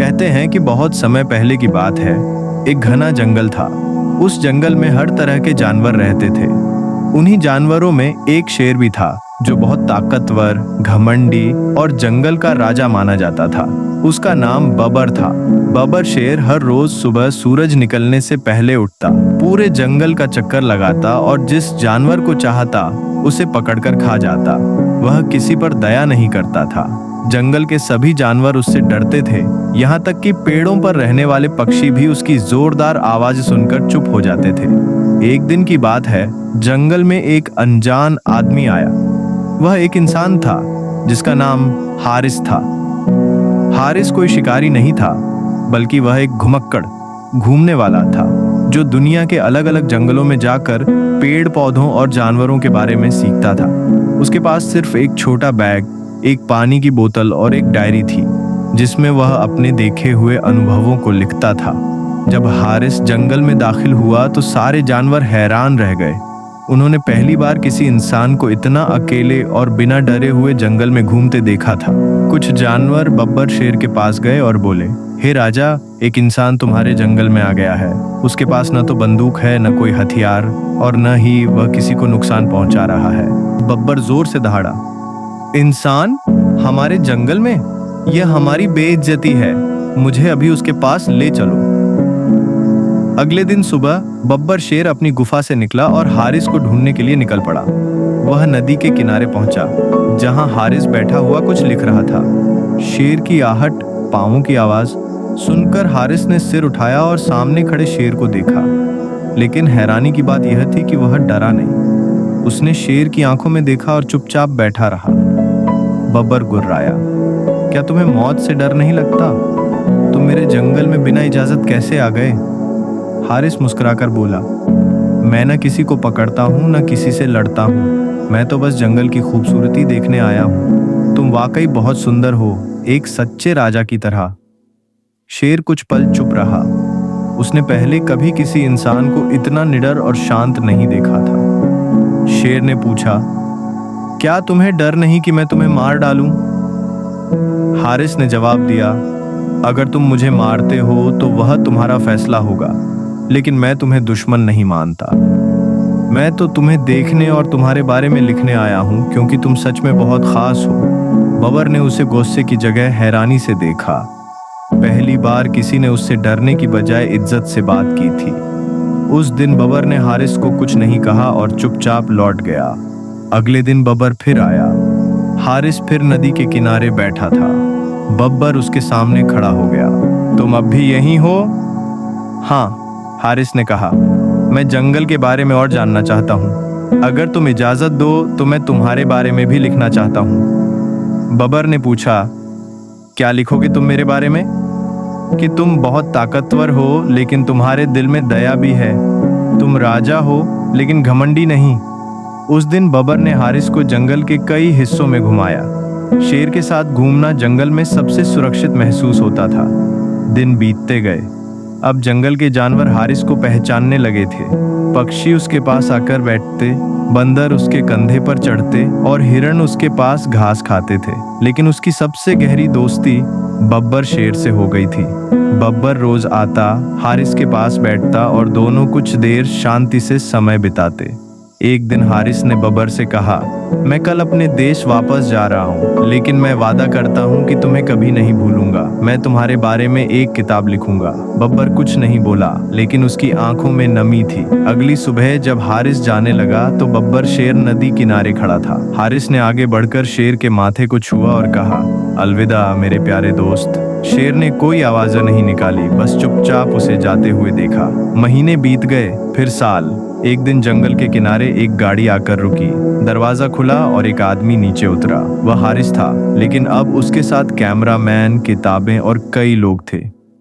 कहते हैं कि बहुत समय पहले की बात है। एक घना जंगल था। उस जंगल में हर तरह के जानवर रहते थे। उन्हीं जानवरों में एक शेर भी था जो बहुत ताकतवर, घमंडी और जंगल का राजा माना जाता था। उसका नाम बबर था। बबर शेर हर रोज सुबह सूरज निकलने से पहले उठता, पूरे जंगल का चक्कर लगाता और जिस जानवर को चाहता उसे पकड़कर खा जाता। वह किसी पर दया नहीं करता था। जंगल के सभी जानवर उससे डरते थे, यहाँ तक कि पेड़ों पर रहने वाले पक्षी भी उसकी जोरदार आवाज सुनकर चुप हो जाते थे। एक दिन की बात है, जंगल में एक अनजान आदमी आया। वह एक इंसान था जिसका नाम हारिस था। हारिस कोई शिकारी नहीं था, बल्कि वह एक घुमक्कड़, घूमने वाला था जो दुनिया के अलग अलग जंगलों में जाकर पेड़ पौधों और जानवरों के बारे में सीखता था। उसके पास सिर्फ एक छोटा बैग, एक पानी की बोतल और एक डायरी थी जिसमें वह अपने देखे हुए अनुभवों को लिखता था। जब हारिस जंगल में दाखिल हुआ तो सारे जानवर हैरान रह गए। उन्होंने पहली बार किसी इंसान को इतना अकेले और बिना डरे हुए जंगल में घूमते देखा था। कुछ जानवर बब्बर शेर के पास गए और बोले, हे राजा, एक इंसान तुम्हारे जंगल में आ गया है। उसके पास न तो बंदूक है, न कोई हथियार, और न ही वह किसी को नुकसान पहुंचा रहा है। बब्बर जोर से दहाड़ा, इंसान हमारे जंगल में? यह हमारी बेइज्जती है। मुझे अभी उसके पास ले चलो। अगले दिन सुबह बब्बर शेर अपनी गुफा से निकला और हारिस को ढूंढने के लिए निकल पड़ा। वह नदी के किनारे पहुंचा, जहां हारिस बैठा हुआ कुछ लिख रहा था। शेर की आहट, पांवों की आवाज सुनकर हारिस ने सिर उठाया और सामने खड़े शेर को देखा। लेकिन हैरानी की बात यह थी कि वह डरा नहीं। उसने शेर की आंखों में देखा और चुपचाप बैठा रहा। बब्बर गुर्राया, क्या तुम्हें मौत से डर नहीं लगता? तुम मेरे जंगल में बिना इजाजत कैसे आ गए? हारिस मुस्कुराकर बोला, मैं न किसी को पकड़ता हूँ न किसी से लड़ता हूँ। मैं तो बस जंगल की खूबसूरती देखने आया हूँ। तुम वाकई बहुत सुंदर हो, एक सच्चे राजा की तरह। शेर कुछ पल चुप रहा। उसने पहले कभी किसी इंसान को इतना निडर और शांत नहीं देखा था। शेर ने पूछा, क्या तुम्हें डर नहीं कि मैं तुम्हें मार डालूं? हारिस ने जवाब दिया, अगर तुम मुझे मारते हो तो वह तुम्हारा फैसला होगा, लेकिन मैं तुम्हें दुश्मन नहीं मानता। मैं तो तुम्हें देखने और तुम्हारे बारे में लिखने आया हूं, क्योंकि तुम सच में बहुत खास हो। बबर ने उसे गुस्से की जगह हैरानी से देखा। पहली बार किसी ने उससे डरने की बजाय इज्जत से बात की थी। उस दिन बबर ने हारिस को कुछ नहीं कहा और चुपचाप लौट गया। अगले दिन बबर फिर आया। हारिस फिर नदी के किनारे बैठा था। बब्बर उसके सामने खड़ा हो गया। तुम अब भी यहीं हो? हाँ, हारिस ने कहा, मैं जंगल के बारे में और जानना चाहता हूँ। अगर तुम इजाजत दो तो मैं तुम्हारे बारे में भी लिखना चाहता हूँ। बबर ने पूछा, क्या लिखोगे तुम मेरे बारे में? कि तुम बहुत ताकतवर हो, लेकिन तुम्हारे दिल में दया भी है। तुम राजा हो, लेकिन घमंडी नहीं। उस दिन बबर ने हारिस को जंगल के कई हिस्सों में घुमाया। शेर के साथ घूमना जंगल में सबसे सुरक्षित महसूस होता था। दिन बीतते गए। अब जंगल के जानवर हारिस को पहचानने लगे थे। पक्षी उसके पास आकर बैठते, बंदर उसके कंधे पर चढ़ते और हिरण उसके पास घास खाते थे। लेकिन उसकी सबसे गहरी दोस्ती बब्बर शेर से हो गई थी। बब्बर रोज आता, हारिस के पास बैठता और दोनों कुछ देर शांति से समय बिताते। एक दिन हारिस ने बब्बर से कहा, मैं कल अपने देश वापस जा रहा हूँ, लेकिन मैं वादा करता हूँ कि तुम्हें कभी नहीं भूलूंगा। मैं तुम्हारे बारे में एक किताब लिखूंगा। बब्बर कुछ नहीं बोला, लेकिन उसकी आंखों में नमी थी। अगली सुबह जब हारिस जाने लगा तो बब्बर शेर नदी किनारे खड़ा था। हारिस ने आगे बढ़कर शेर के माथे को छुआ और कहा, अलविदा मेरे प्यारे दोस्त। शेर ने कोई आवाज नहीं निकाली, बस चुपचाप उसे जाते हुए देखा। महीने बीत गए, फिर साल। एक दिन जंगल के किनारे एक गाड़ी आकर रुकी। दरवाजा खुला और एक आदमी नीचे उतरा। वह हारिस था, लेकिन अब उसके साथ कैमरामैन, किताबें और कई लोग थे।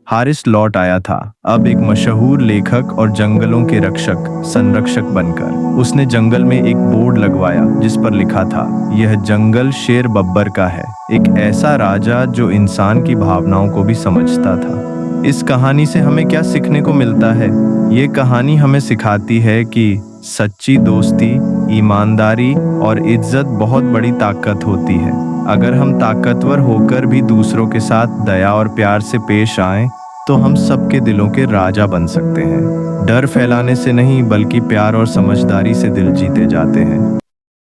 हारिस लौट आया था, अब एक मशहूर लेखक और जंगलों के रक्षक, संरक्षक बनकर। उसने जंगल में एक बोर्ड लगवाया जिस पर लिखा था, यह जंगल शेर बब्बर का है, एक ऐसा राजा जो इंसान की भावनाओं को भी समझता था। इस कहानी से हमें क्या सीखने को मिलता है? ये कहानी हमें सिखाती है कि सच्ची दोस्ती, ईमानदारी और इज्जत बहुत बड़ी ताकत होती है। अगर हम ताकतवर होकर भी दूसरों के साथ दया और प्यार से पेश आएं, तो हम सबके दिलों के राजा बन सकते हैं। डर फैलाने से नहीं, बल्कि प्यार और समझदारी से दिल जीते जाते हैं।